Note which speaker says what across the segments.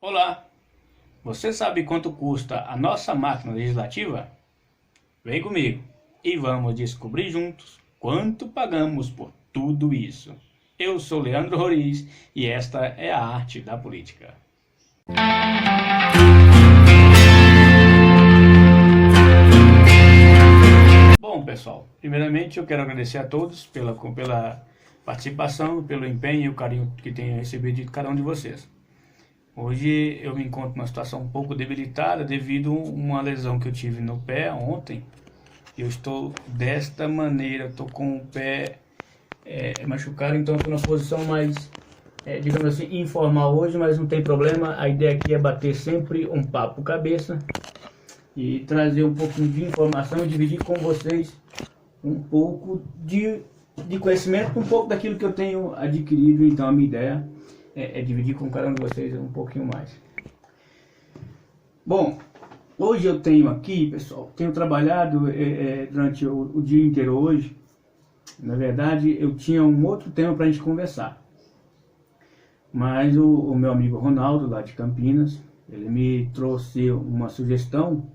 Speaker 1: Olá, você sabe quanto custa a nossa máquina legislativa? Vem comigo e vamos descobrir juntos quanto pagamos por tudo isso. Eu sou Leandro Roriz e esta é a arte da política. Bom, pessoal, primeiramente eu quero agradecer a todos pela participação, pelo empenho e o carinho que tenho recebido de cada um de vocês. Hoje eu me encontro numa situação um pouco debilitada devido a uma lesão que eu tive no pé ontem. Eu estou desta maneira, estou com o pé machucado, então estou numa posição mais, digamos assim, informal hoje, mas não tem problema. A ideia aqui é bater sempre um papo cabeça e trazer um pouquinho de informação e dividir com vocês um pouco de conhecimento, um pouco daquilo que eu tenho adquirido. Então a minha ideia é dividir com cada um de vocês um pouquinho mais. Bom, hoje eu tenho aqui, pessoal, tenho trabalhado durante o dia inteiro hoje. Na verdade, eu tinha um outro tema para a gente conversar. Mas o meu amigo Ronaldo, lá de Campinas, ele me trouxe uma sugestão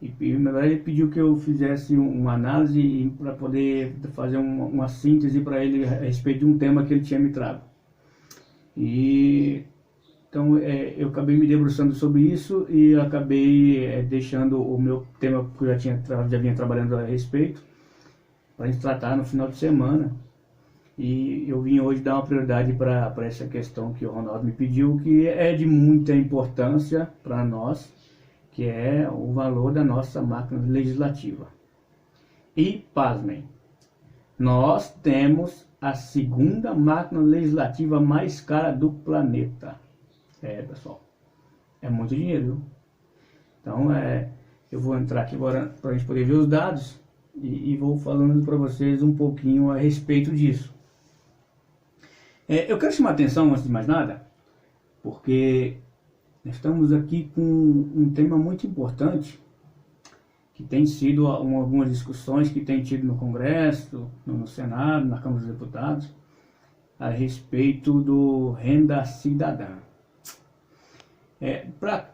Speaker 1: e na verdade ele pediu que eu fizesse uma análise para poder fazer uma síntese para ele a respeito de um tema que ele tinha me trago. E então eu acabei me debruçando sobre isso e acabei deixando o meu tema que eu já vinha trabalhando a respeito para a gente tratar no final de semana. E eu vim hoje dar uma prioridade para essa questão que o Ronaldo me pediu, que é de muita importância para nós, que é o valor da nossa máquina legislativa. E pasmem, nós temos a segunda máquina legislativa mais cara do planeta. Pessoal, é muito dinheiro, viu? Então, eu vou entrar aqui agora para a gente poder ver os dados e vou falando para vocês um pouquinho a respeito disso. Eu quero chamar a atenção, antes de mais nada, porque estamos aqui com um tema muito importante, que tem sido algumas discussões que tem tido no Congresso, no Senado, na Câmara dos Deputados, a respeito do renda cidadã. Para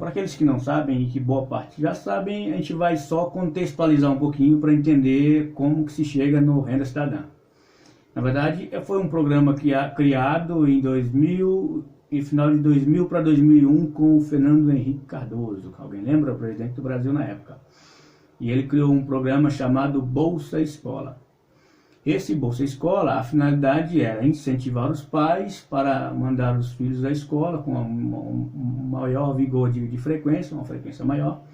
Speaker 1: aqueles que não sabem, e que boa parte já sabem, a gente vai só contextualizar um pouquinho para entender como que se chega no renda cidadã. Na verdade, foi um programa criado em final de 2000 para 2001 com o Fernando Henrique Cardoso. Alguém lembra? O presidente do Brasil na época. E ele criou um programa chamado Bolsa Escola. Esse Bolsa Escola, a finalidade era incentivar os pais para mandar os filhos à escola com um maior vigor de frequência, uma frequência maior,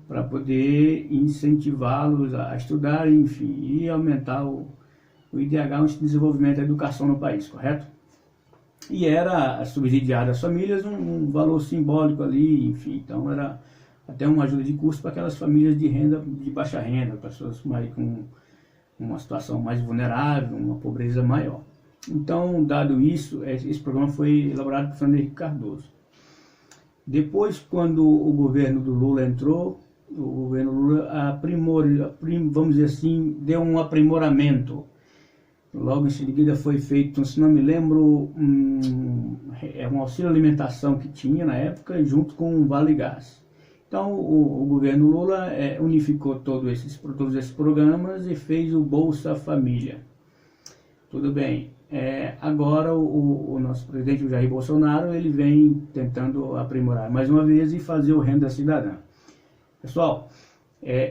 Speaker 1: para poder incentivá-los a estudar, enfim, e aumentar o IDH, o desenvolvimento da educação no país, correto? E era subsidiado às famílias um valor simbólico ali, enfim, então era até uma ajuda de custo para aquelas famílias de baixa renda, pessoas mais com uma situação mais vulnerável, uma pobreza maior. Então, dado isso, esse programa foi elaborado por Fernando Henrique Cardoso. Depois, quando o governo do Lula entrou, o governo Lula vamos dizer assim, deu um aprimoramento. Logo em seguida foi feito, se não me lembro, um auxílio alimentação que tinha na época, junto com um Vale Gás. Então o governo Lula unificou todos esses programas e fez o Bolsa Família. Tudo bem. Agora o nosso presidente Jair Bolsonaro, ele vem tentando aprimorar mais uma vez e fazer o Renda Cidadã. Pessoal,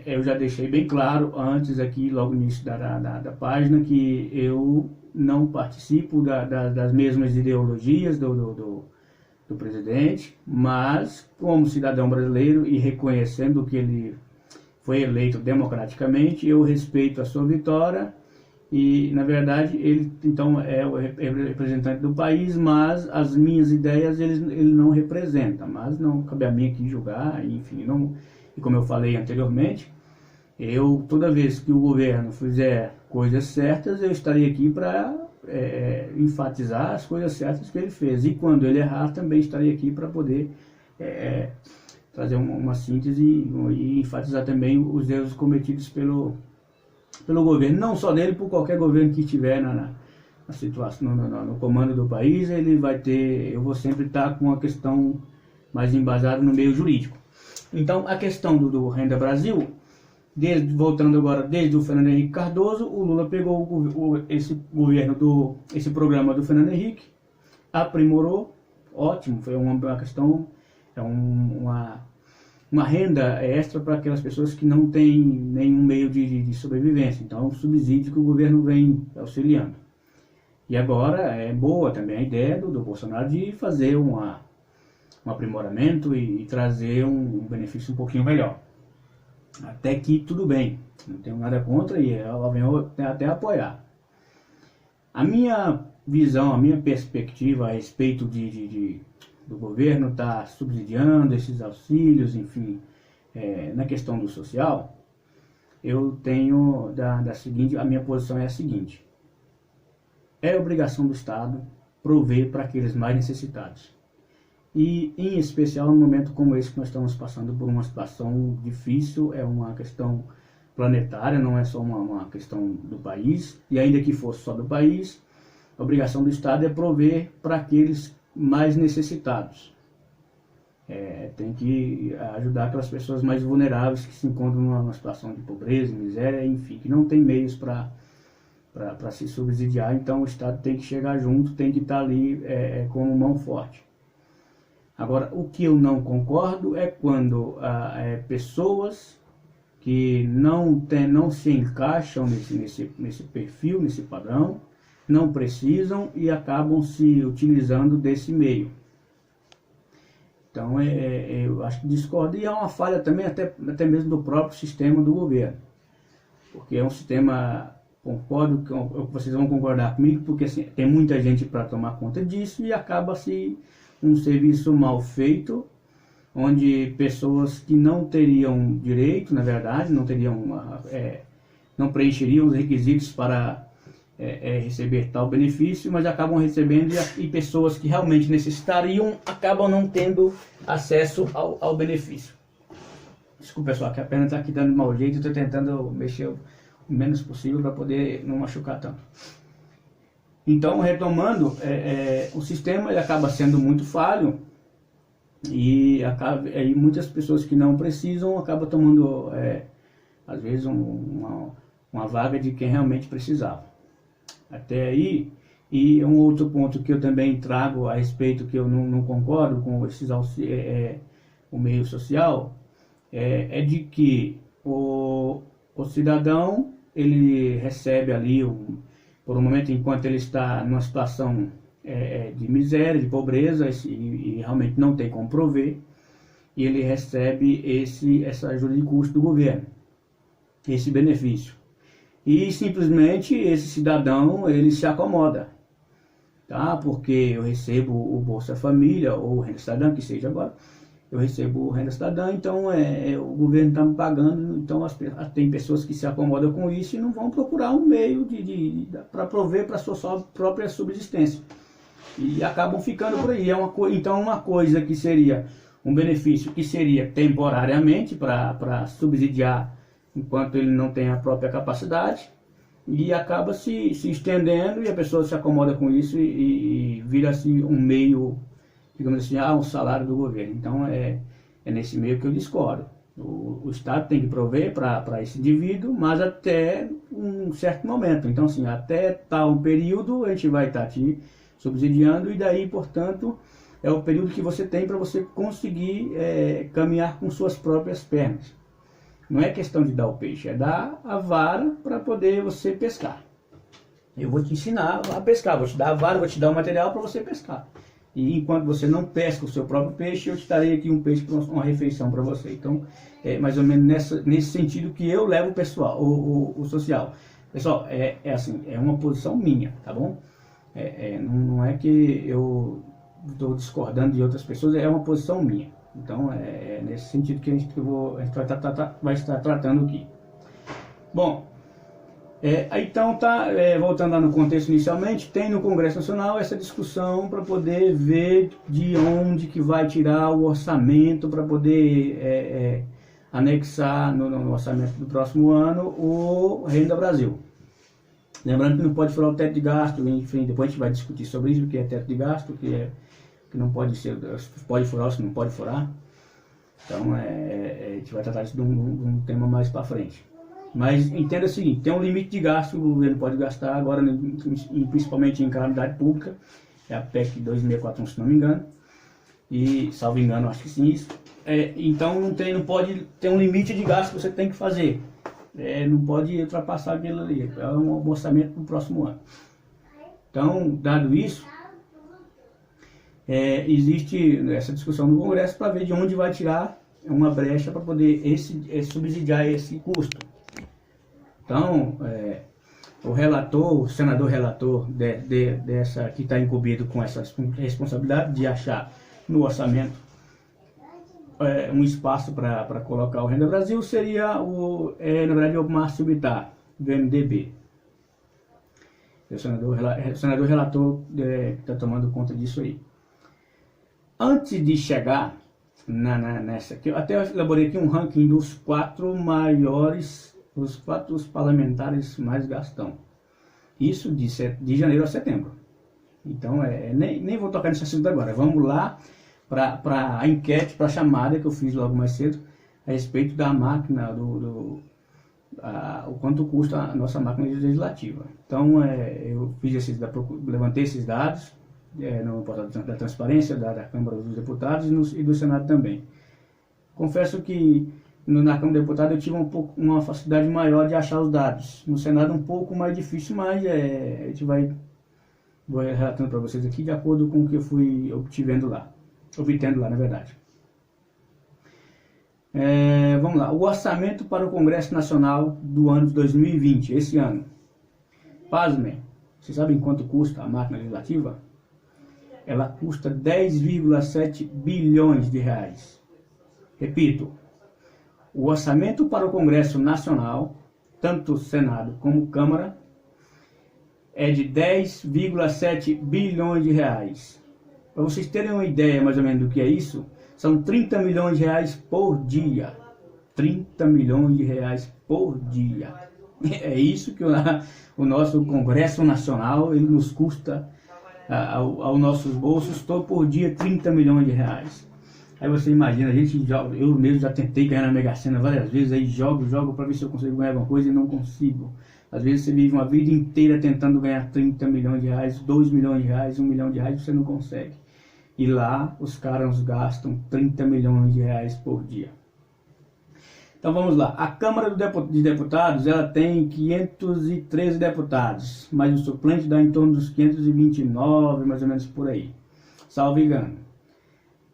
Speaker 1: eu já deixei bem claro antes aqui, logo no início da página, que eu não participo das mesmas ideologias do presidente, mas como cidadão brasileiro e reconhecendo que ele foi eleito democraticamente, eu respeito a sua vitória e, na verdade, ele então é o representante do país, mas as minhas ideias ele não representa, mas não cabe a mim aqui julgar, enfim, não. E como eu falei anteriormente, toda vez que o governo fizer coisas certas, eu estarei aqui para enfatizar as coisas certas que ele fez. E quando ele errar, também estarei aqui para poder trazer uma síntese e enfatizar também os erros cometidos pelo governo. Não só dele, por qualquer governo que estiver a situação, no comando do país, ele vai ter, eu vou sempre estar com a questão mais embasada no meio jurídico. Então, a questão do Renda Brasil, voltando agora desde o Fernando Henrique Cardoso, o Lula pegou esse programa do Fernando Henrique, aprimorou, ótimo, foi uma questão, uma renda extra para aquelas pessoas que não têm nenhum meio de sobrevivência. Então, é um subsídio que o governo vem auxiliando. E agora é boa também a ideia do Bolsonaro de fazer um aprimoramento e trazer um benefício um pouquinho melhor. Até que tudo bem, não tenho nada contra e ela vem até apoiar. A minha visão, a minha perspectiva a respeito do governo estar subsidiando esses auxílios, enfim, na questão do social, eu tenho a minha posição é a seguinte: é obrigação do Estado prover para aqueles mais necessitados. E, em especial, num momento como esse que nós estamos passando por uma situação difícil, é uma questão planetária, não é só uma questão do país, e ainda que fosse só do país, a obrigação do Estado é prover para aqueles mais necessitados. Tem que ajudar aquelas pessoas mais vulneráveis que se encontram numa situação de pobreza, miséria, enfim, que não tem meios para se subsidiar. Então o Estado tem que chegar junto, tem que estar ali como mão forte. Agora, o que eu não concordo é quando pessoas que não se encaixam nesse perfil, nesse padrão, não precisam e acabam se utilizando desse meio. Então, eu acho que discordo, e é uma falha também até mesmo do próprio sistema do governo. Porque é um sistema, concordo, vocês vão concordar comigo, porque assim, tem muita gente para tomar conta disso e acaba-se um serviço mal feito, onde pessoas que não teriam direito, na verdade, não preencheriam os requisitos para receber tal benefício, mas acabam recebendo, e pessoas que realmente necessitariam acabam não tendo acesso ao benefício. Desculpa, pessoal, que a perna está aqui dando mau jeito, eu estou tentando mexer o menos possível para poder não machucar tanto. Então, retomando, o sistema ele acaba sendo muito falho e muitas pessoas que não precisam acabam tomando, às vezes, uma vaga de quem realmente precisava. Até aí, e um outro ponto que eu também trago a respeito, que eu não concordo com esses o meio social, é de que o cidadão ele recebe ali por um momento, enquanto ele está numa situação de miséria, de pobreza, e realmente não tem como prover, e ele recebe essa ajuda de custo do governo, esse benefício. E simplesmente esse cidadão, ele se acomoda, tá? Porque eu recebo o Bolsa Família, ou o Renda Cidadã, que seja agora, eu recebo o Renda Cidadã, então o governo está me pagando, então tem pessoas que se acomodam com isso e não vão procurar um meio para prover para a sua própria subsistência. E acabam ficando por aí. Então uma coisa que seria um benefício que seria temporariamente para subsidiar enquanto ele não tem a própria capacidade, e acaba se estendendo e a pessoa se acomoda com isso e vira assim um meio, digamos assim, um salário do governo. Então é nesse meio que eu discordo. O Estado tem que prover para esse indivíduo, mas até um certo momento. Então assim, até tal período a gente vai estar te subsidiando, e daí, portanto, é o período que você tem para você conseguir caminhar com suas próprias pernas. Não é questão de dar o peixe, é dar a vara para poder você pescar. Eu vou te ensinar a pescar, vou te dar a vara, vou te dar o material para você pescar. E enquanto você não pesca o seu próprio peixe, eu te darei aqui um peixe para uma refeição para você. Então, é mais ou menos nesse sentido que eu levo o pessoal, o social. Pessoal, assim, é uma posição minha, tá bom? Não é que eu estou discordando de outras pessoas, é uma posição minha. Então, é nesse sentido que a gente vai estar tratando aqui. Bom, então, voltando lá no contexto inicialmente, tem no Congresso Nacional essa discussão para poder ver de onde que vai tirar o orçamento para poder anexar no orçamento do próximo ano o Renda Brasil. Lembrando que não pode furar o teto de gasto, enfim, depois a gente vai discutir sobre isso, o que é teto de gasto, que não pode ser, pode furar ou se não pode furar. Então a gente vai tratar isso de um tema mais para frente. Mas entenda o seguinte, tem um limite de gasto que o governo pode gastar agora, principalmente em calamidade pública, é a PEC 2641, se não me engano, e salvo engano, acho que sim, isso. Então não pode ter um limite de gasto que você tem que fazer. Não pode ultrapassar aquilo ali, é um orçamento para o próximo ano. Então, dado isso, existe essa discussão no Congresso para ver de onde vai tirar uma brecha para poder subsidiar esse custo. Então, o senador relator dessa que está incumbido com essa responsabilidade de achar no orçamento um espaço para colocar o Renda Brasil seria na verdade, o Márcio Bittar, do MDB. O senador relator que está tomando conta disso aí. Antes de chegar nessa, que eu até elaborei aqui um ranking dos 4 maiores, os 4 parlamentares mais gastão. Isso de janeiro a setembro. Então, nem vou tocar nesse assunto agora. Vamos lá para a enquete, para a chamada que eu fiz logo mais cedo, a respeito da máquina, o quanto custa a nossa máquina legislativa. Então, eu levantei esses dados no portal da transparência da Câmara dos Deputados e do Senado também. Confesso que na Câmara dos Deputados eu tive uma facilidade maior de achar os dados. No Senado um pouco mais difícil, mas a gente vou relatando para vocês aqui de acordo com o que eu fui obtendo lá, na verdade. Vamos lá, o orçamento para o Congresso Nacional do ano de 2020, esse ano. Pasmem, vocês sabem quanto custa a máquina legislativa? Ela custa 10,7 bilhões de reais. Repito, o orçamento para o Congresso Nacional, tanto Senado como Câmara, é de 10,7 bilhões de reais. Para vocês terem uma ideia mais ou menos do que é isso, são 30 milhões de reais por dia. 30 milhões de reais por dia. É isso que o nosso Congresso Nacional ele nos custa aos nossos bolsos, todo por dia 30 milhões de reais. Aí você imagina, eu mesmo já tentei ganhar na Mega Sena várias vezes, aí jogo para ver se eu consigo ganhar alguma coisa e não consigo. Às vezes você vive uma vida inteira tentando ganhar 30 milhões de reais, 2 milhões de reais, 1 milhão de reais, você não consegue. E lá os caras gastam 30 milhões de reais por dia. Então vamos lá, a Câmara de Deputados ela tem 513 deputados, mas o suplente dá em torno dos 529, mais ou menos por aí, salvo engano.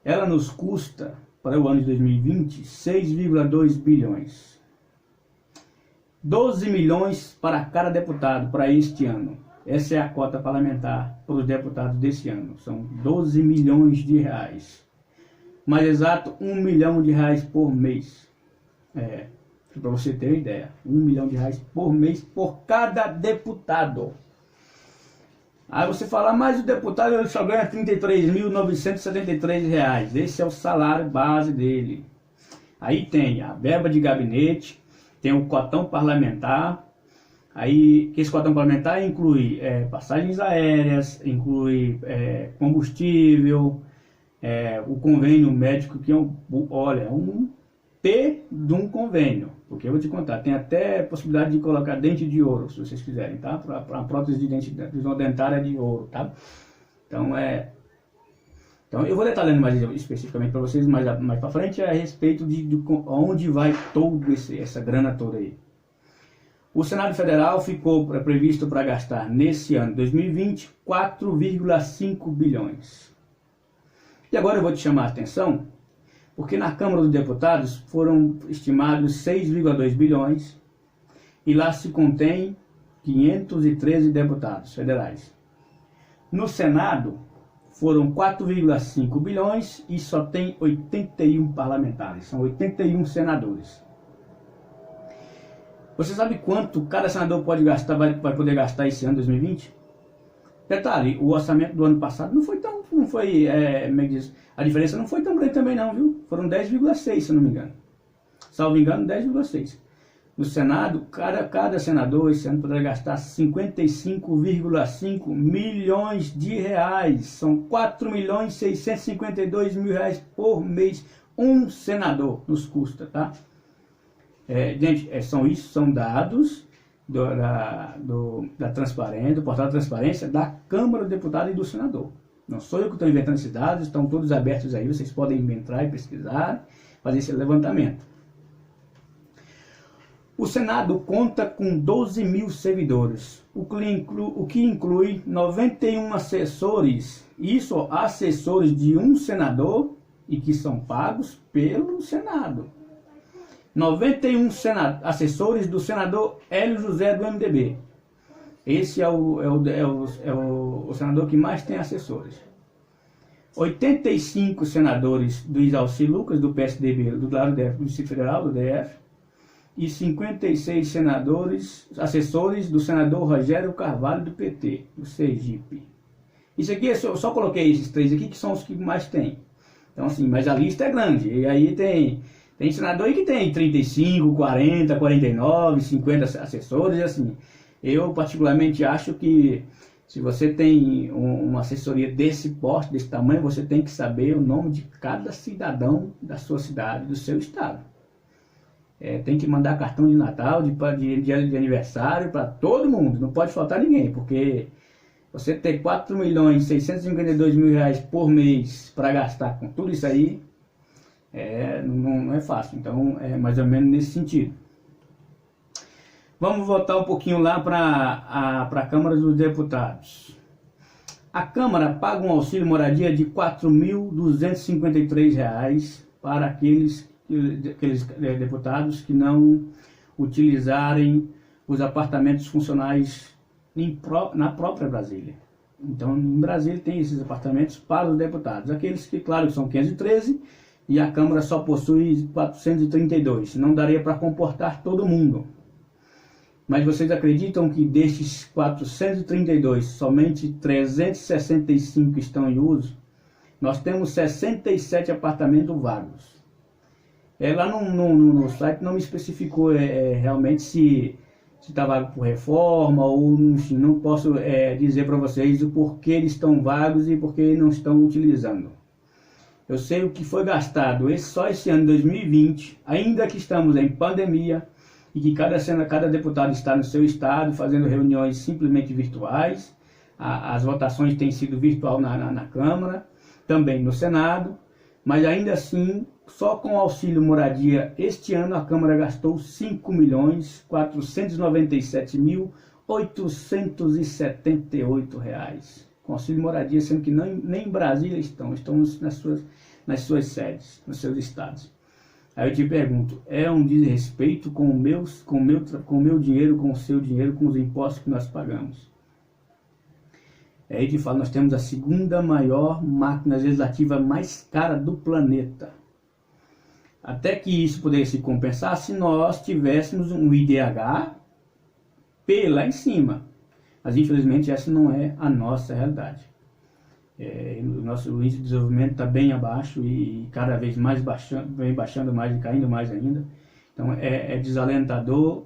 Speaker 1: Ela nos custa, para o ano de 2020, 6,2 bilhões. 12 milhões para cada deputado para este ano. Essa é a cota parlamentar para os deputados desse ano. São 12 milhões de reais. Mais exato, 1 milhão de reais por mês. Para você ter uma ideia. 1 milhão de reais por mês por cada deputado. Aí você fala, mas o deputado ele só ganha R$ 33.973. Esse é o salário base dele. Aí tem a verba de gabinete, tem o cotão parlamentar. Aí, que esse cotão parlamentar inclui passagens aéreas, inclui combustível, o convênio médico, que é um P de um convênio. Porque eu vou te contar, tem até possibilidade de colocar dente de ouro, se vocês quiserem, tá? Para a prótese de dente dentária de ouro, tá? Então, eu vou detalhando mais especificamente para vocês mais para frente a respeito de onde vai toda essa grana toda aí. O Senado Federal ficou previsto para gastar nesse ano 2020 4,5 bilhões. E agora eu vou te chamar a atenção, porque na Câmara dos Deputados foram estimados 6,2 bilhões e lá se contém 513 deputados federais. No Senado foram 4,5 bilhões e só tem 81 parlamentares, são 81 senadores. Você sabe quanto cada senador pode gastar, vai poder gastar esse ano 2020? Detalhe, o orçamento do ano passado a diferença não foi tão grande também não, viu? Foram 10,6, se não me engano. Salvo engano, 10,6. no Senado, cada senador esse ano poderá gastar 55,5 milhões de reais. São 4.652.000 reais por mês. Um senador nos custa, tá? Gente, são dados da transparência, do portal da transparência da Câmara do Deputado e do Senador. Não sou eu que estou inventando esses dados, estão todos abertos aí, vocês podem entrar e pesquisar, fazer esse levantamento. O Senado conta com 12 mil servidores, o que inclui 91 assessores, isso assessores de um senador e que são pagos pelo Senado. 91 assessores do senador Hélio José do MDB. Esse é o senador que mais tem assessores. 85 senadores do Isalci Lucas, do PSDB, do Distrito Federal, do DF. E 56 assessores do senador Rogério Carvalho, do PT, do Sergipe. Isso aqui, eu só coloquei esses três aqui, que são os que mais tem. Então, assim, mas a lista é grande. E aí tem senador aí que tem 35, 40, 49, 50 assessores, assim. Eu, particularmente, acho que se você tem uma assessoria desse porte, desse tamanho, você tem que saber o nome de cada cidadão da sua cidade, do seu estado. Tem que mandar cartão de Natal, de aniversário para todo mundo, não pode faltar ninguém, porque você ter 4.652.000 reais por mês para gastar com tudo isso aí, não é fácil. Então, é mais ou menos nesse sentido. Vamos voltar um pouquinho lá para a Câmara dos Deputados. A Câmara paga um auxílio moradia de R$ 4.253 para aqueles deputados que não utilizarem os apartamentos funcionais na própria Brasília. Então, em Brasília tem esses apartamentos para os deputados. Aqueles que, claro, são 513 e a Câmara só possui 432. Não daria para comportar todo mundo. Mas vocês acreditam que destes 432, somente 365 estão em uso? Nós temos 67 apartamentos vagos. Lá no site não me especificou realmente se está vago por reforma ou enfim, não posso dizer para vocês o porquê eles estão vagos e porquê não estão utilizando. Eu sei o que foi gastado só esse ano 2020, ainda que estamos em pandemia e que cada deputado está no seu estado fazendo reuniões simplesmente virtuais. As votações têm sido virtual na Câmara, também no Senado, mas ainda assim, só com o auxílio moradia, este ano a Câmara gastou R$ 5.497.878 com auxílio moradia, sendo que nem em Brasília estão nas suas sedes, nos seus estados. Aí eu te pergunto, é um desrespeito com o meu dinheiro, com o seu dinheiro, com os impostos que nós pagamos? Aí te falo, nós temos a segunda maior máquina legislativa mais cara do planeta. Até que isso poderia se compensar se nós tivéssemos um IDH lá em cima. Mas infelizmente essa não é a nossa realidade. O nosso índice de desenvolvimento está bem abaixo e cada vez mais vem baixando mais e caindo mais ainda. Então é desalentador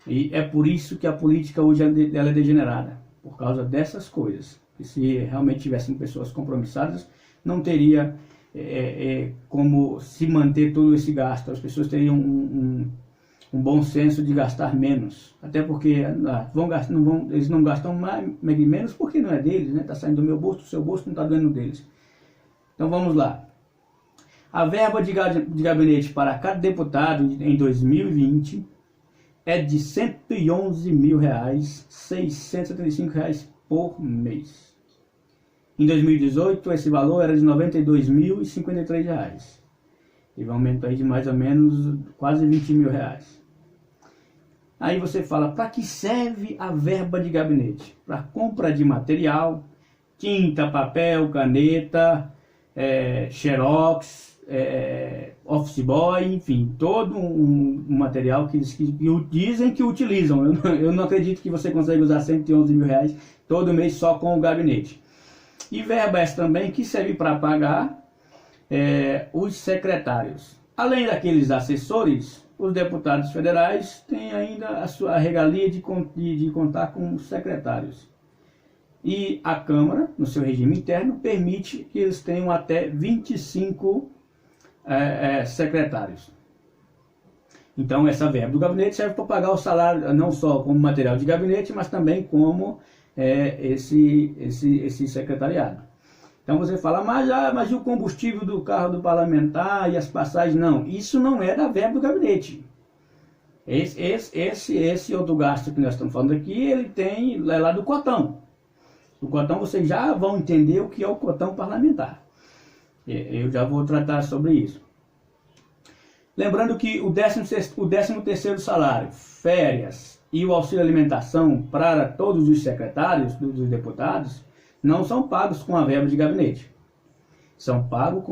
Speaker 1: e é por isso que a política hoje ela é degenerada. Por causa dessas coisas. E se realmente tivessem pessoas compromissadas, não teria como se manter todo esse gasto. As pessoas teriam um bom senso de gastar menos. Até porque eles não gastam menos porque não é deles, né? Está saindo do meu bolso, do seu bolso, não está dando deles. Então vamos lá. A verba de gabinete para cada deputado em 2020 é de R$ 111.675 por mês. Em 2018, esse valor era de R$ 92.053. Teve um aumento aí de mais ou menos quase R$ 20.000. Aí você fala, para que serve a verba de gabinete? Para compra de material, tinta, papel, caneta, xerox, office boy, enfim, todo um material que dizem que utilizam. Eu não acredito que você consegue usar R$ 111.000 todo mês só com o gabinete. E verba essa também que serve para pagar os secretários. Além daqueles assessores, os deputados federais têm ainda a sua regalia de contar com secretários. E a Câmara, no seu regime interno, permite que eles tenham até 25 secretários. Então essa verba do gabinete serve para pagar o salário, não só como material de gabinete, mas também como esse secretariado. Então você fala, mas e o combustível do carro do parlamentar e as passagens? Não, isso não é da verba do gabinete. Esse outro gasto que nós estamos falando aqui, ele tem lá do cotão. O cotão, vocês já vão entender o que é o cotão parlamentar. Eu já vou tratar sobre isso. Lembrando que o 13º salário, férias e o auxílio alimentação para todos os secretários dos deputados não são pagos com a verba de gabinete. São pagos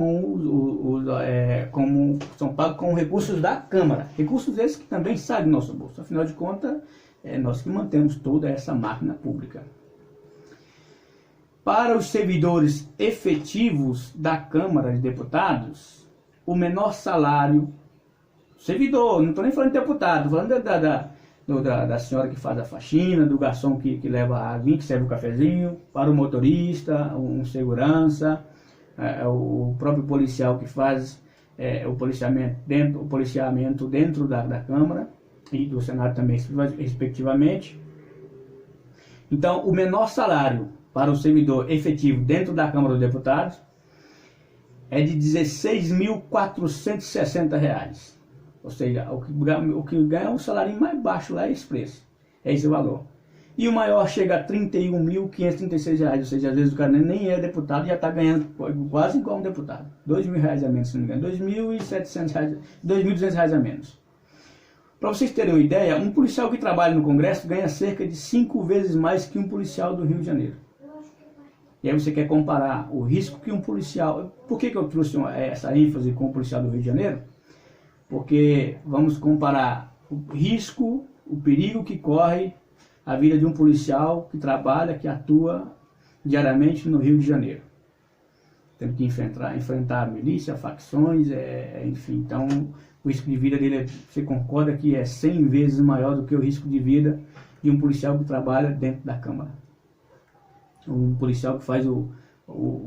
Speaker 1: são pagos com recursos da Câmara. Recursos esses que também saem do nosso bolso. Afinal de contas, é nós que mantemos toda essa máquina pública. Para os servidores efetivos da Câmara de Deputados, o menor salário, servidor, não estou nem falando de deputado, estou falando da senhora que faz a faxina, do garçom que leva a água, que serve o cafezinho, para o motorista, um segurança, o próprio policial que faz o policiamento dentro da Câmara e do Senado também, respectivamente. Então, o menor salário para o servidor efetivo dentro da Câmara dos Deputados é de R$ 16.460. Ou seja, o que ganha é um salário mais baixo lá é esse preço, é esse valor. E o maior chega a R$ 31.536, ou seja, às vezes o cara nem é deputado e já está ganhando quase igual um deputado. R$ 2.000 a menos, se não me engano, R$ 2.700, R$ 2.200 a menos. Para vocês terem uma ideia, um policial que trabalha no Congresso ganha cerca de 5 vezes mais que um policial do Rio de Janeiro. E aí você quer comparar o risco que um policial... Por que eu trouxe essa ênfase com o policial do Rio de Janeiro? Porque vamos comparar o risco, o perigo que corre a vida de um policial que trabalha, que atua diariamente no Rio de Janeiro. Tendo que enfrentar a milícia, facções, enfim. Então, o risco de vida dele, você concorda que é 100 vezes maior do que o risco de vida de um policial que trabalha dentro da Câmara. Um policial que faz o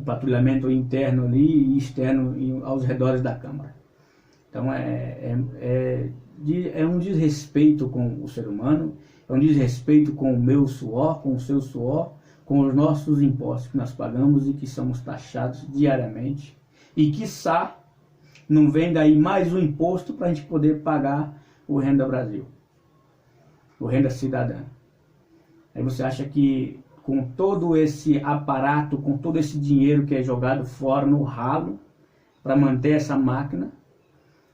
Speaker 1: patrulhamento interno ali e externo aos redores da Câmara. Então é um desrespeito com o ser humano, é um desrespeito com o meu suor, com o seu suor, com os nossos impostos que nós pagamos e que somos taxados diariamente. E quiçá não vem daí mais um imposto para a gente poder pagar o Renda Brasil, o Renda Cidadã. Aí você acha que com todo esse aparato, com todo esse dinheiro que é jogado fora no ralo para manter essa máquina,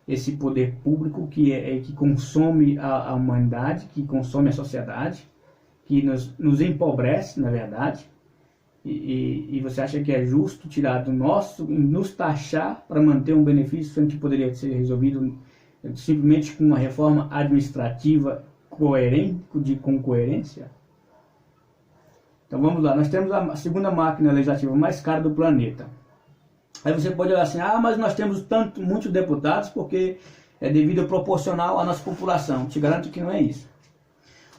Speaker 1: esse poder público que consome a humanidade, que consome a sociedade, que nos empobrece, na verdade, e você acha que é justo tirar do nosso, nos taxar para manter um benefício sendo que poderia ser resolvido simplesmente com uma reforma administrativa coerente, com coerência? Então vamos lá, nós temos a segunda máquina legislativa mais cara do planeta. Aí você pode olhar assim, mas nós temos muitos deputados porque é devido proporcional à nossa população. Te garanto que não é isso.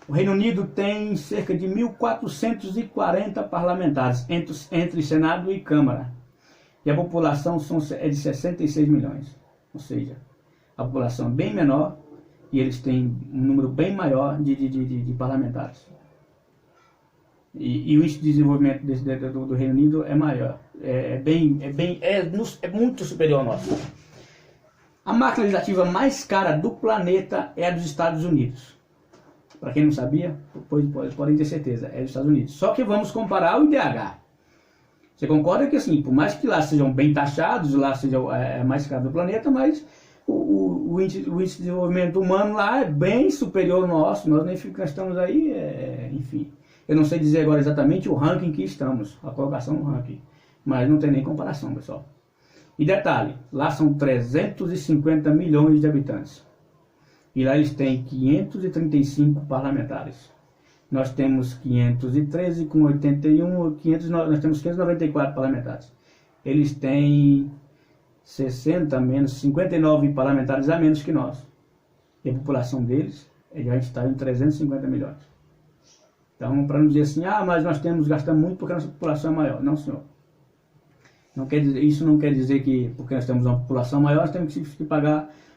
Speaker 1: O Reino Unido tem cerca de 1.440 parlamentares entre Senado e Câmara. E a população é de 66 milhões. Ou seja, a população é bem menor e eles têm um número bem maior de parlamentares. E o índice de desenvolvimento do Reino Unido é maior, é muito superior ao nosso. A máquina legislativa mais cara do planeta é a dos Estados Unidos. Para quem não sabia, podem ter certeza, é dos Estados Unidos. Só que vamos comparar o IDH. Você concorda que assim, por mais que lá sejam bem taxados, lá seja a mais cara do planeta, mas o índice de desenvolvimento humano lá é bem superior ao nosso, nós nem estamos aí, enfim. Eu não sei dizer agora exatamente o ranking que estamos, a colocação no ranking, mas não tem nem comparação, pessoal. E detalhe, lá são 350 milhões de habitantes. E lá eles têm 535 parlamentares. Nós temos 513 com 81, nós temos 594 parlamentares. Eles têm 59 parlamentares a menos que nós. e a população deles já está em 350 milhões. Então, para não dizer assim, mas nós gastamos muito porque a nossa população é maior. Não, senhor. Isso não quer dizer que porque nós temos uma população maior, nós temos que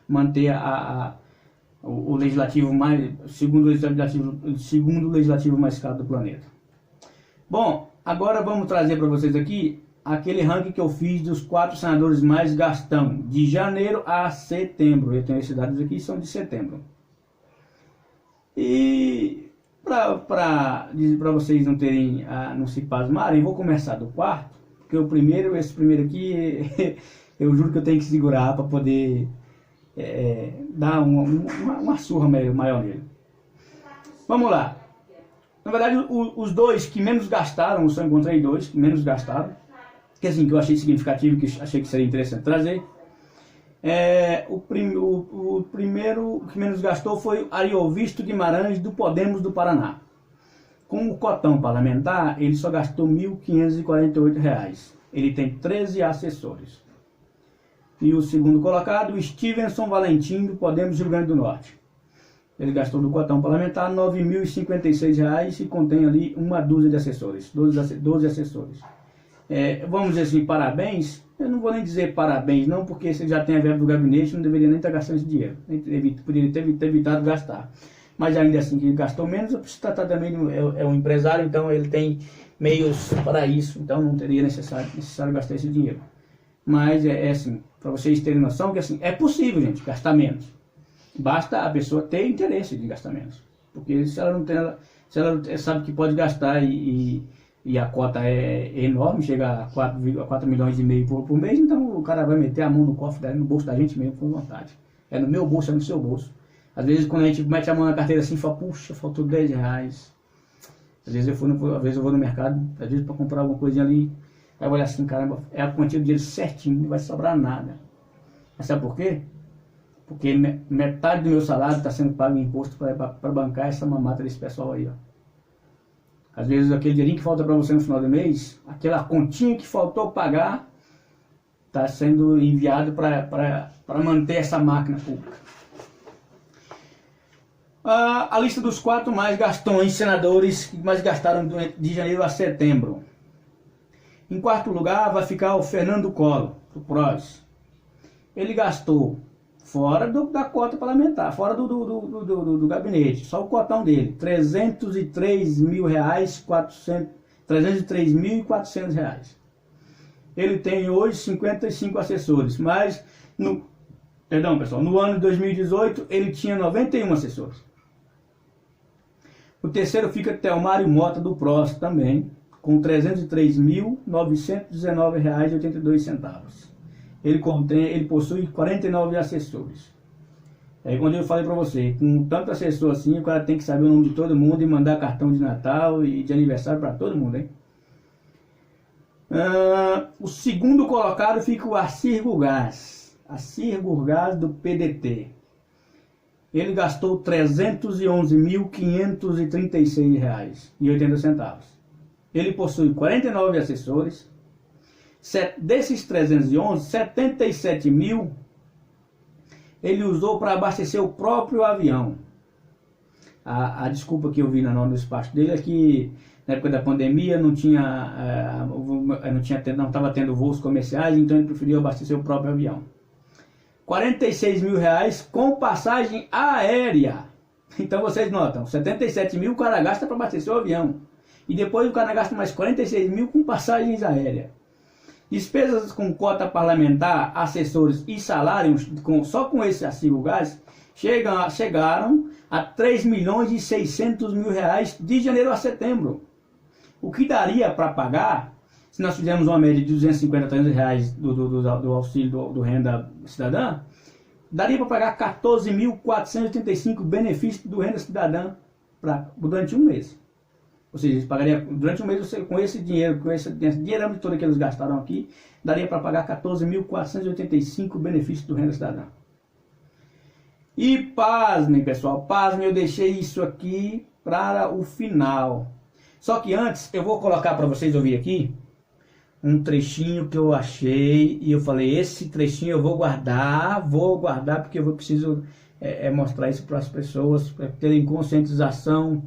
Speaker 1: manter o legislativo segundo o legislativo mais caro do planeta. Bom, agora vamos trazer para vocês aqui aquele ranking que eu fiz dos 4 senadores mais gastão, de janeiro a setembro. Eu tenho esses dados aqui, são de setembro. E para vocês não se pasmarem, vou começar do quarto, porque esse primeiro aqui, eu juro que eu tenho que segurar para poder dar uma surra maior nele. Vamos lá. Na verdade, os dois que menos gastaram, eu só encontrei 2 que menos gastaram, que assim, que eu achei significativo, que achei que seria interessante trazer. O primeiro que menos gastou foi Ariovisto Guimarães, do Podemos do Paraná. Com o cotão parlamentar, ele só gastou R$ 1.548. Ele tem 13 assessores. E o segundo colocado, Stevenson Valentim, do Podemos Rio Grande do Norte. Ele gastou do cotão parlamentar R$ 9.056 e contém ali uma dúzia de assessores, 12 assessores. Vamos dizer assim, parabéns. Eu não vou nem dizer parabéns não, porque você já tem a verba do gabinete, não deveria nem estar gastando esse dinheiro. Poderia ter evitado gastar. Mas ainda assim, que ele gastou menos, eu preciso tratar também, é um empresário, então ele tem meios para isso, então não teria necessário gastar esse dinheiro. Mas assim, para vocês terem noção que assim, é possível, gente, gastar menos. Basta a pessoa ter interesse de gastar menos. Porque se ela sabe que pode gastar e a cota é enorme, chega a 4 milhões e meio por mês, então o cara vai meter a mão no cofre, no bolso da gente mesmo, com vontade. É no meu bolso, é no seu bolso. Às vezes quando a gente mete a mão na carteira assim, fala, puxa, faltou R$10. Às vezes eu vou no mercado, às vezes para comprar alguma coisinha ali, vai olhar assim, caramba, é a quantia do dinheiro certinho, não vai sobrar nada. Mas sabe por quê? Porque metade do meu salário está sendo pago em imposto para bancar essa mamata desse pessoal aí, ó. Às vezes aquele dinheirinho que falta para você no final do mês, aquela continha que faltou pagar, está sendo enviado para manter essa máquina pública. A lista dos 4 mais gastões, senadores que mais gastaram de janeiro a setembro. Em quarto lugar vai ficar o Fernando Collor, do PROS. Ele gastou, fora da cota parlamentar, fora do gabinete, só o cotão dele, R$303.400. Ele tem hoje 55 assessores, mas no ano de 2018 ele tinha 91 assessores. O terceiro fica Telmário Mota, do PROS, também, com R$303.919,82. Ele possui 49 assessores. Aí quando eu falei para você, com tanto assessor assim, o cara tem que saber o nome de todo mundo e mandar cartão de Natal e de aniversário para todo mundo, hein? O segundo colocado fica o Assir Gurgás do PDT. Ele gastou R$311.536,80. Ele possui 49 assessores. Desses 311, 77 mil ele usou para abastecer o próprio avião. A desculpa que eu vi no despacho dele é que na época da pandemia não estava tendo voos comerciais, então ele preferiu abastecer o próprio avião. R$46 mil com passagem aérea. Então vocês notam, 77 mil o cara gasta para abastecer o avião. E depois o cara gasta mais 46 mil com passagens aéreas. Despesas com cota parlamentar, assessores e salários, só com esse Assir Gurgás, chegaram a R$3.600.000 de janeiro a setembro. O que daria para pagar, se nós fizermos uma média de R$250 a R$300 do auxílio do renda cidadã, daria para pagar 14.485 benefícios do renda cidadã durante um mês. Ou seja, eles pagariam durante um mês com esse dinheiro, com esse dinheirão todo que eles gastaram aqui, daria para pagar 14.485 benefícios do renda cidadã. E pasmem, pessoal, pasmem, eu deixei isso aqui para o final. Só que antes eu vou colocar para vocês ouvir aqui um trechinho que eu achei e eu falei, esse trechinho eu vou guardar porque eu preciso mostrar isso para as pessoas, para terem conscientização,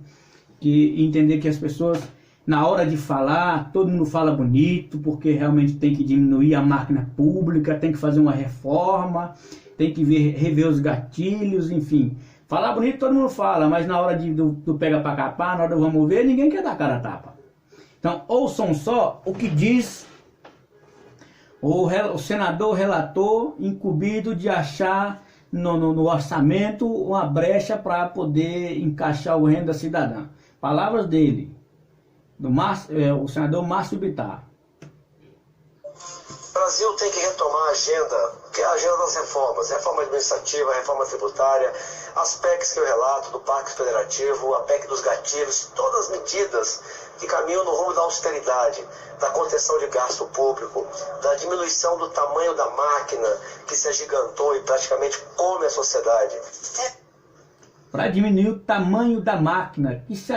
Speaker 1: que entender que as pessoas, na hora de falar, todo mundo fala bonito, porque realmente tem que diminuir a máquina pública, tem que fazer uma reforma, tem que rever os gatilhos, enfim. Falar bonito todo mundo fala, mas na hora do pega pra capar, na hora do vamos ver, ninguém quer dar cara a tapa. Então, ouçam só o que diz o senador relator incumbido de achar no orçamento uma brecha para poder encaixar o Renda Cidadã. Palavras dele, o senador Márcio Bittar.
Speaker 2: O Brasil tem que retomar a agenda, que é a agenda das reformas, reforma administrativa, reforma tributária, as PECs que eu relato, do Pacto Federativo, a PEC dos gatilhos, todas as medidas que caminham no rumo da austeridade, da contenção de gasto público, da diminuição do tamanho da máquina que se agigantou e praticamente come a sociedade.
Speaker 1: Para diminuir o tamanho da máquina que se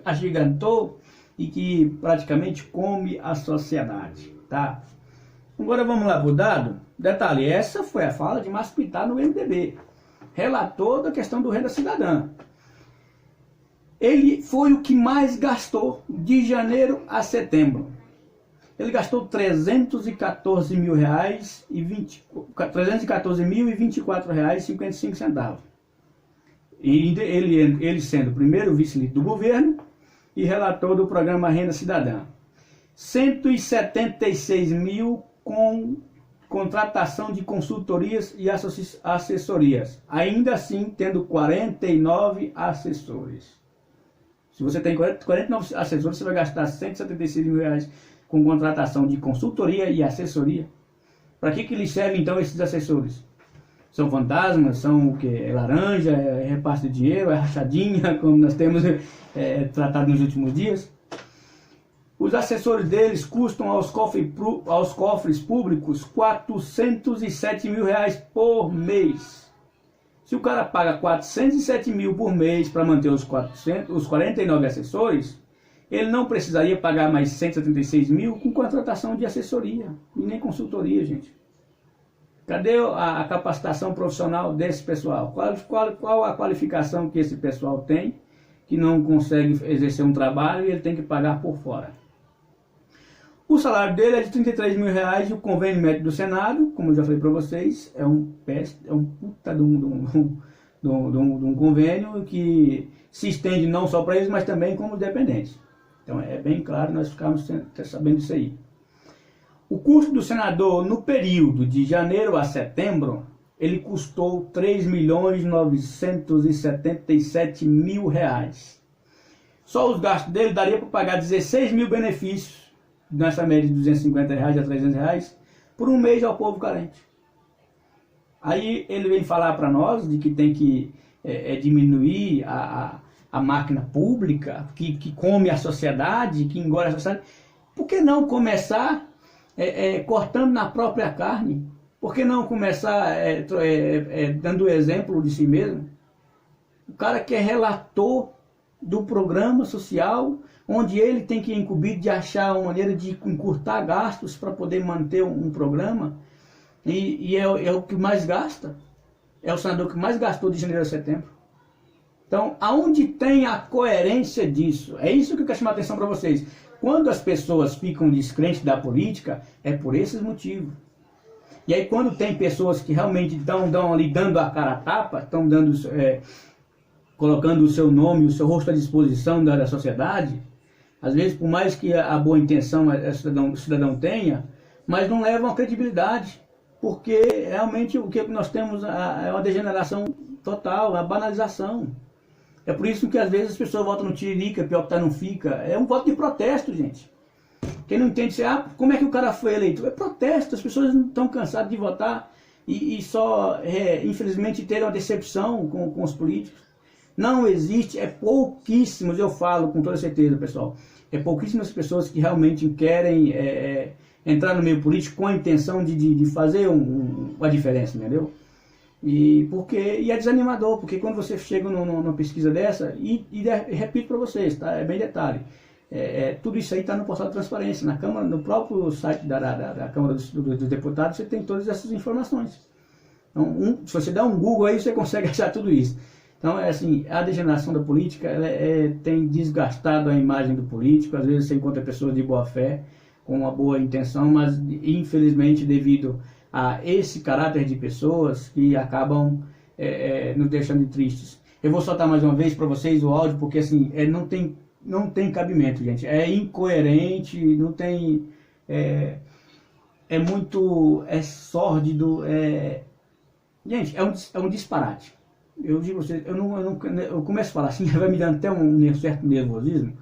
Speaker 1: agigantou e que praticamente come a sociedade, tá? Agora vamos lá para o dado. Detalhe, essa foi a fala de Márcio Bittar no MDB, relator da questão do Renda Cidadã. Ele foi o que mais gastou de janeiro a setembro. Ele gastou R$314.024,55. E ele sendo primeiro vice-líder do governo e relator do programa Renda Cidadã. 176 mil com contratação de consultorias e assessorias. Ainda assim, tendo 49 assessores. Se você tem 49 assessores, você vai gastar R$176 mil com contratação de consultoria e assessoria. Para que lhes servem então esses assessores? São fantasmas? São o quê? É laranja? É repasse de dinheiro? É rachadinha, como nós temos tratado nos últimos dias? Os assessores deles custam aos cofres públicos R$407 mil por mês. Se o cara paga 407 mil por mês para manter os 49 assessores, ele não precisaria pagar mais 176 mil com contratação de assessoria e nem consultoria, gente. Cadê a capacitação profissional desse pessoal? Qual a qualificação que esse pessoal tem, que não consegue exercer um trabalho e ele tem que pagar por fora? O salário dele é de R$33 mil e o convênio médico do Senado, como eu já falei para vocês, é um puta de um convênio que se estende não só para eles, mas também como dependentes. Então é bem claro, nós ficamos sabendo disso aí. O custo do senador no período de janeiro a setembro, ele custou R$3.977.000. Só os gastos dele daria para pagar 16 mil benefícios, nessa média de R$250 a R$300, por um mês ao povo carente. Aí ele vem falar para nós de que tem que diminuir a máquina pública, que come a sociedade, que engole a sociedade. Por que não começar cortando na própria carne? Por que não começar dando o exemplo de si mesmo? O cara que é relator do programa social, onde ele tem que incumbir de achar uma maneira de encurtar gastos para poder manter um programa, e é o que mais gasta, é o senador que mais gastou de janeiro a setembro. Então, aonde tem a coerência disso? É isso que eu quero chamar a atenção para vocês. Quando as pessoas ficam descrentes da política, é por esses motivos. E aí quando tem pessoas que realmente estão ali dando a cara a tapa, estão colocando o seu nome, o seu rosto à disposição da sociedade, às vezes por mais que a boa intenção o cidadão tenha, mas não levam a credibilidade, porque realmente o que nós temos é uma degeneração total, uma banalização. É por isso que às vezes as pessoas votam no tiririca, pior que tá não fica. É um voto de protesto, gente. Quem não entende, como é que o cara foi eleito? É protesto, as pessoas não estão cansadas de votar e só, infelizmente, ter uma decepção com os políticos. Não existe, é pouquíssimos, eu falo com toda certeza, pessoal, é pouquíssimas pessoas que realmente querem entrar no meio político com a intenção de fazer uma diferença, entendeu? E é desanimador, porque quando você chega numa pesquisa dessa, repito para vocês, tá? É bem detalhe, tudo isso aí está no portal de transparência, na Câmara, no próprio site da Câmara dos Deputados, você tem todas essas informações. Então, se você der um Google aí, você consegue achar tudo isso. Então, é assim, a degeneração da política tem desgastado a imagem do político. Às vezes você encontra pessoas de boa fé, com uma boa intenção, mas infelizmente devido a esse caráter de pessoas que acabam nos deixando tristes. Eu vou soltar mais uma vez para vocês o áudio, porque assim, não tem cabimento, gente. É incoerente, não tem... é sórdido, gente, é um disparate. Eu digo a vocês, eu começo a falar assim, vai me dando até um certo nervosismo,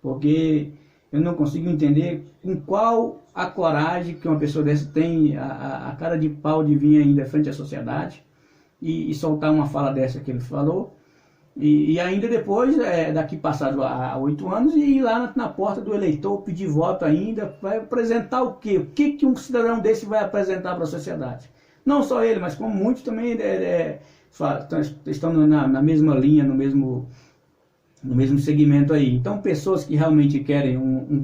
Speaker 1: porque eu não consigo entender com qual a coragem que uma pessoa dessa tem, a cara de pau de vir ainda frente à sociedade e soltar uma fala dessa que ele falou, e ainda depois, daqui passado há 8 anos, e ir lá na porta do eleitor pedir voto ainda, vai apresentar o quê? O que um cidadão desse vai apresentar para a sociedade? Não só ele, mas como muitos também estão na mesma linha, no mesmo segmento aí. Então, pessoas que realmente querem um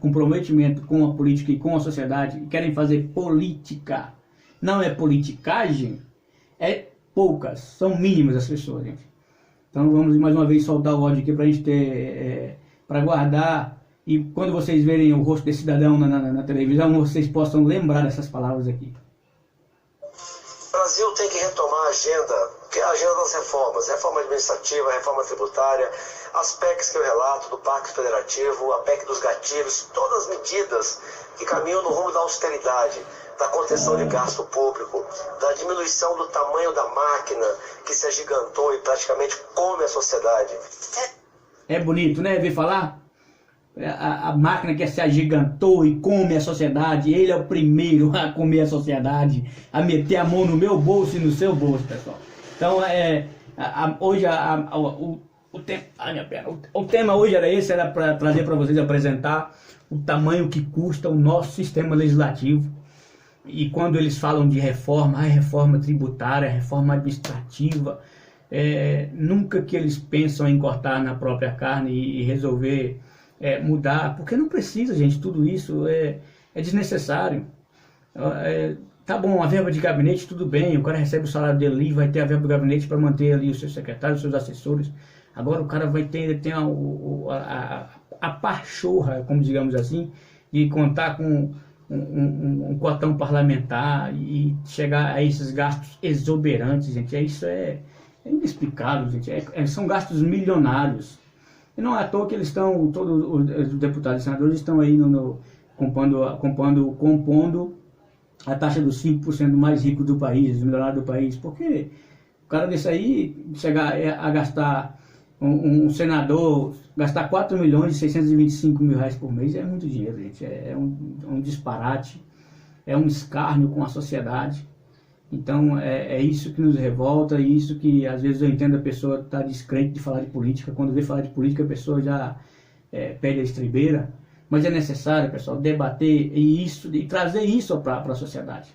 Speaker 1: comprometimento com a política e com a sociedade, querem fazer política, não é politicagem, é poucas, são mínimas as pessoas, gente. Então, vamos mais uma vez soltar o áudio aqui para a gente ter, para guardar, e quando vocês verem o rosto desse cidadão na televisão, vocês possam lembrar dessas palavras aqui.
Speaker 2: O Brasil tem que retomar a agenda, que é a agenda das reformas, reforma administrativa, reforma tributária, as PECs que eu relato, do Pacto Federativo, a PEC dos gatilhos, todas as medidas que caminham no rumo da austeridade, da contenção de gasto público, da diminuição do tamanho da máquina que se agigantou e praticamente come a sociedade.
Speaker 1: É bonito, né? Ver falar? A máquina que se agigantou e come a sociedade, ele é o primeiro a comer a sociedade, a meter a mão no meu bolso e no seu bolso, pessoal. Então, hoje o tema hoje era esse, era para trazer para vocês, apresentar o tamanho que custa o nosso sistema legislativo. E quando eles falam de reforma, reforma tributária, reforma administrativa, nunca que eles pensam em cortar na própria carne e resolver mudar, porque não precisa, gente, tudo isso é desnecessário. Tá bom, a verba de gabinete, tudo bem, o cara recebe o salário dele e vai ter a verba do gabinete para manter ali os seus secretários, os seus assessores. Agora o cara vai ter a pachorra, como digamos assim, de contar com um cotão parlamentar e chegar a esses gastos exuberantes, gente. Isso é inexplicável, gente. São gastos milionários. E não é à toa que eles estão, todos os deputados e senadores estão aí compondo a taxa dos 5% mais ricos do país, dos milionários do país. Porque o cara desse aí chegar a gastar, um senador gastar 4.625.000 reais por mês é muito dinheiro, gente. É um disparate, é um escárnio com a sociedade. Então é isso que nos revolta, é isso que às vezes eu entendo a pessoa estar descrente de falar de política. Quando vê falar de política a pessoa já perde a estribeira. Mas é necessário, pessoal, debater e trazer isso para a sociedade.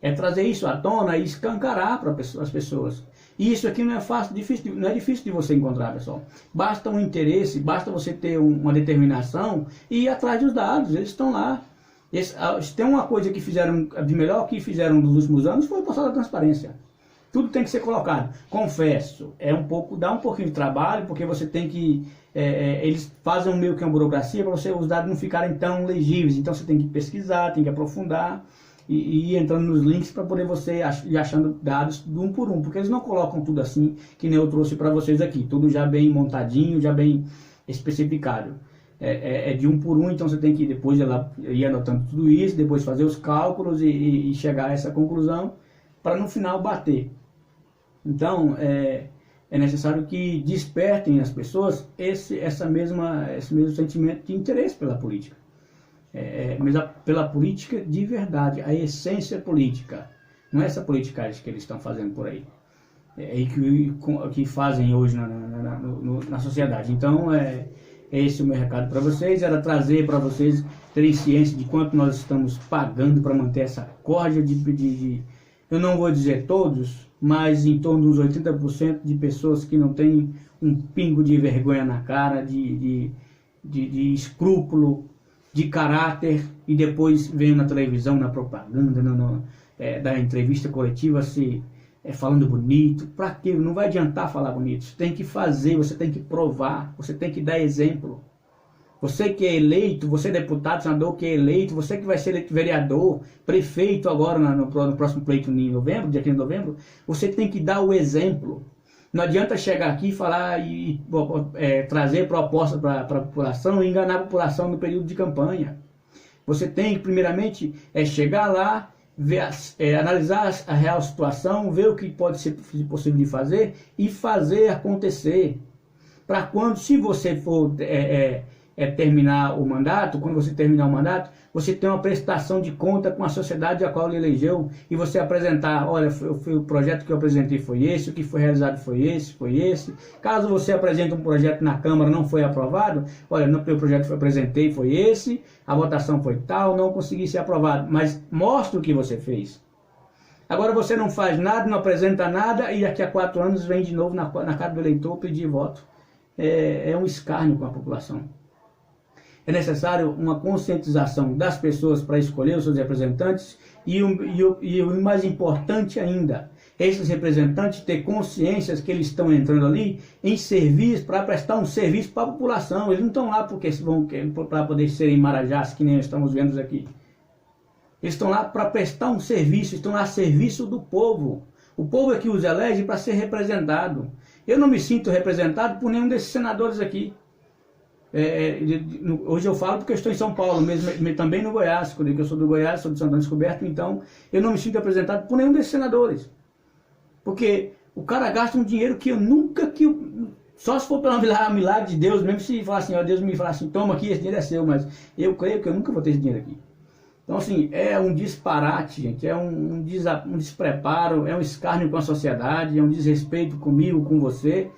Speaker 1: É trazer isso à tona e escancarar para as pessoas. E isso aqui não é fácil, não é difícil de você encontrar, pessoal. Basta um interesse, basta você ter uma determinação e ir atrás dos dados, eles estão lá. Se tem uma coisa que fizeram, de melhor que fizeram nos últimos anos, foi o passar da transparência. Tudo tem que ser colocado. Confesso, dá um pouquinho de trabalho, porque você tem que... eles fazem meio que uma burocracia para os dados não ficarem tão legíveis. Então você tem que pesquisar, tem que aprofundar e ir entrando nos links para poder você ir achando dados de um por um. Porque eles não colocam tudo assim, que nem eu trouxe para vocês aqui. Tudo já bem montadinho, já bem especificado. É de um por um, então você tem que depois ir anotando tudo isso, depois fazer os cálculos e chegar a essa conclusão para no final bater. Então, é necessário que despertem as pessoas esse mesmo sentimento de interesse pela política. Mas pela política de verdade, a essência política. Não é essa politicagem que eles estão fazendo por aí. Que fazem hoje na sociedade. Então, esse é o meu recado para vocês. Era trazer para vocês terem ciência de quanto nós estamos pagando para manter essa corda eu não vou dizer todos, mas em torno dos 80% de pessoas que não têm um pingo de vergonha na cara, de escrúpulo, de caráter, e depois veem na televisão, na propaganda, da entrevista coletiva falando bonito. Para quê? Não vai adiantar falar bonito. Você tem que fazer, você tem que provar, você tem que dar exemplo. Você que é eleito, você é deputado, senador que é eleito, você que vai ser eleito vereador, prefeito agora no próximo pleito em novembro, dia 15 de novembro, você tem que dar o exemplo. Não adianta chegar aqui e falar e trazer proposta para a população e enganar a população no período de campanha. Você tem que, primeiramente, chegar lá, ver, analisar a real situação, ver o que pode ser possível de fazer e fazer acontecer. Para quando, se você for terminar o mandato, quando você terminar o mandato, você tem uma prestação de conta com a sociedade a qual ele elegeu e você apresentar, olha, o projeto que eu apresentei foi esse, o que foi realizado foi esse. Caso você apresente um projeto na Câmara não foi aprovado, olha, o projeto que eu apresentei foi esse, a votação foi tal, não consegui ser aprovado, mas mostra o que você fez. Agora você não faz nada, não apresenta nada e daqui a 4 anos vem de novo na cara do eleitor pedir voto. É um escárnio com a população. É necessário uma conscientização das pessoas para escolher os seus representantes e o mais importante ainda, esses representantes ter consciência que eles estão entrando ali em serviço, para prestar um serviço para a população. Eles não estão lá porque para poder serem marajás, que nem estamos vendo aqui. Eles estão lá para prestar um serviço, estão lá a serviço do povo. O povo é que os elege para ser representado. Eu não me sinto representado por nenhum desses senadores aqui. Hoje eu falo porque eu estou em São Paulo, mesmo também no Goiás, porque eu sou do Goiás, sou de Santana Descoberto, então eu não me sinto representado por nenhum desses senadores. Porque o cara gasta um dinheiro que eu nunca, só se for pelo milagre de Deus, mesmo se falar assim, ó, Deus me falar assim, toma aqui, esse dinheiro é seu, mas eu creio que eu nunca vou ter esse dinheiro aqui. Então assim, é um disparate, gente, é um despreparo, é um escárnio com a sociedade, é um desrespeito comigo, com você.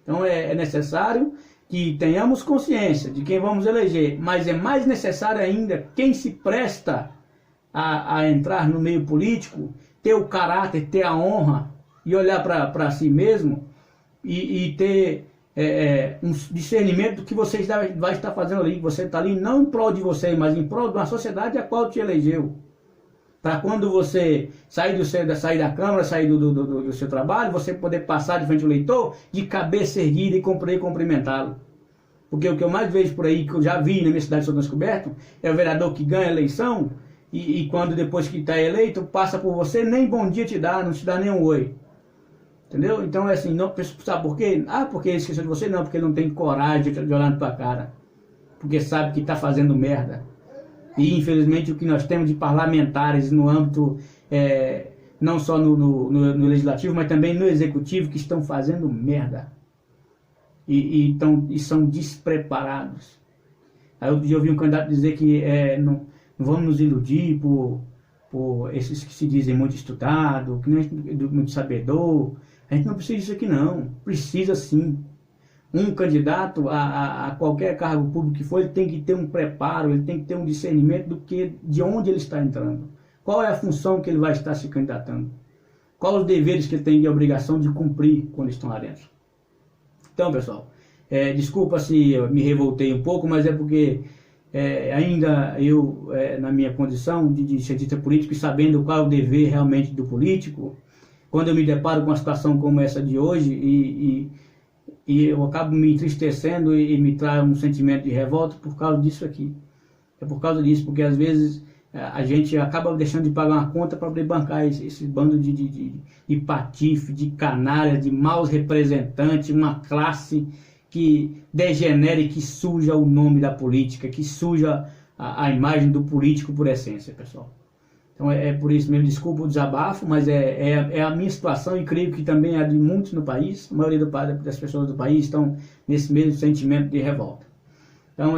Speaker 1: Então é necessário que tenhamos consciência de quem vamos eleger, mas é mais necessário ainda quem se presta a entrar no meio político, ter o caráter, ter a honra e olhar para si mesmo e ter um discernimento do que você vai estar fazendo ali. Você está ali não em prol de você, mas em prol de uma sociedade a qual te elegeu. Para quando você sair da Câmara, sair do seu trabalho, você poder passar de frente ao eleitor de cabeça erguida e cumprimentá-lo. Porque o que eu mais vejo por aí, que eu já vi na minha cidade de Santana Descoberto, é o vereador que ganha a eleição e quando depois que está eleito, passa por você, nem bom dia te dá, não te dá nem um oi. Entendeu? Então é assim, não, sabe por quê? Porque ele esqueceu de você? Não, porque ele não tem coragem de olhar na tua cara. Porque sabe que está fazendo merda. E infelizmente o que nós temos de parlamentares no âmbito, não só no legislativo, mas também no executivo, que estão fazendo merda. E são despreparados. Aí outro dia eu ouvi um candidato dizer que não vamos nos iludir por esses que se dizem muito estudado, que não é muito sabedor. A gente não precisa disso aqui não, precisa sim. Um candidato a qualquer cargo público que for, ele tem que ter um preparo, ele tem que ter um discernimento de onde ele está entrando. Qual é a função que ele vai estar se candidatando. Quais os deveres que ele tem de obrigação de cumprir quando estão lá dentro. Então, pessoal, desculpa se eu me revoltei um pouco, mas é porque ainda eu, na minha condição de cientista político e sabendo qual é o dever realmente do político, quando eu me deparo com uma situação como essa de hoje e eu acabo me entristecendo e me traz um sentimento de revolta por causa disso aqui. É por causa disso, porque às vezes a gente acaba deixando de pagar uma conta para poder bancar esse bando de patife, de canalha, de maus representantes, uma classe que degenera e que suja o nome da política, que suja a imagem do político por essência, pessoal. Então é por isso mesmo, desculpa o desabafo, mas é a minha situação e creio que também é a de muitos no país. A maioria das pessoas do país estão nesse mesmo sentimento de revolta. Então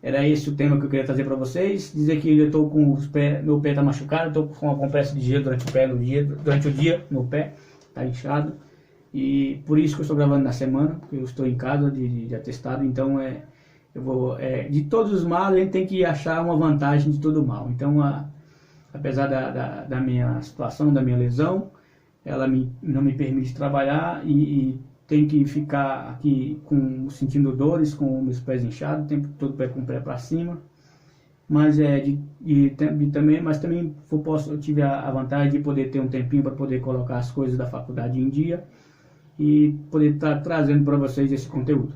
Speaker 1: era esse o tema que eu queria trazer para vocês. Dizer que eu estou com meu pé está machucado, estou com uma compressa de gelo durante o dia, meu pé está inchado. E por isso que eu estou gravando na semana, porque eu estou em casa de atestado. Então de todos os males a gente tem que achar uma vantagem de todo mal. Então apesar da minha situação, da minha lesão, ela não me permite trabalhar e tenho que ficar aqui sentindo dores, com meus pés inchados, o tempo todo com o pé para cima. mas também eu tive a vantagem de poder ter um tempinho para poder colocar as coisas da faculdade em dia e poder estar trazendo para vocês esse conteúdo.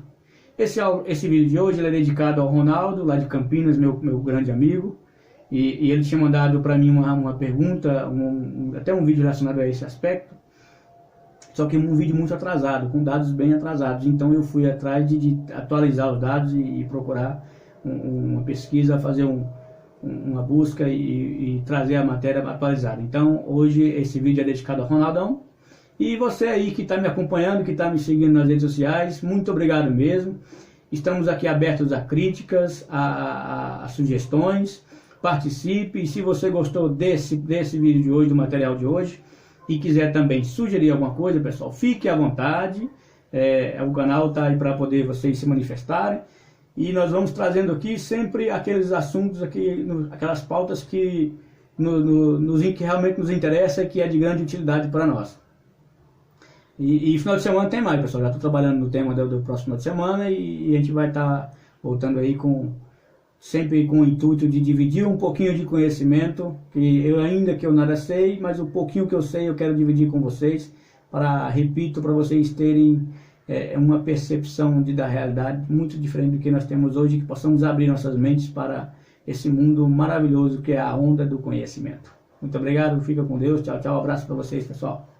Speaker 1: Esse vídeo de hoje ele é dedicado ao Ronaldo, lá de Campinas, meu grande amigo, e ele tinha mandado para mim uma pergunta, até um vídeo relacionado a esse aspecto, só que um vídeo muito atrasado, com dados bem atrasados. Então eu fui atrás de atualizar os dados e procurar uma pesquisa, fazer uma busca e trazer a matéria atualizada. Então hoje esse vídeo é dedicado ao Ronaldão. E você aí que está me acompanhando, que está me seguindo nas redes sociais, muito obrigado mesmo. Estamos aqui abertos a críticas, a sugestões. Participe, e se você gostou desse vídeo de hoje, do material de hoje, e quiser também sugerir alguma coisa, pessoal, fique à vontade. O canal está aí para poder vocês se manifestarem. E nós vamos trazendo aqui sempre aqueles assuntos, aquelas pautas que realmente nos interessa e que é de grande utilidade para nós. E final de semana tem mais, pessoal. Já estou trabalhando no tema do próximo final de semana e a gente vai estar voltando aí sempre com o intuito de dividir um pouquinho de conhecimento, que eu nada sei, mas o pouquinho que eu sei eu quero dividir com vocês, para vocês terem uma percepção da realidade muito diferente do que nós temos hoje, que possamos abrir nossas mentes para esse mundo maravilhoso que é a onda do conhecimento. Muito obrigado, fica com Deus, tchau, tchau, abraço para vocês, pessoal.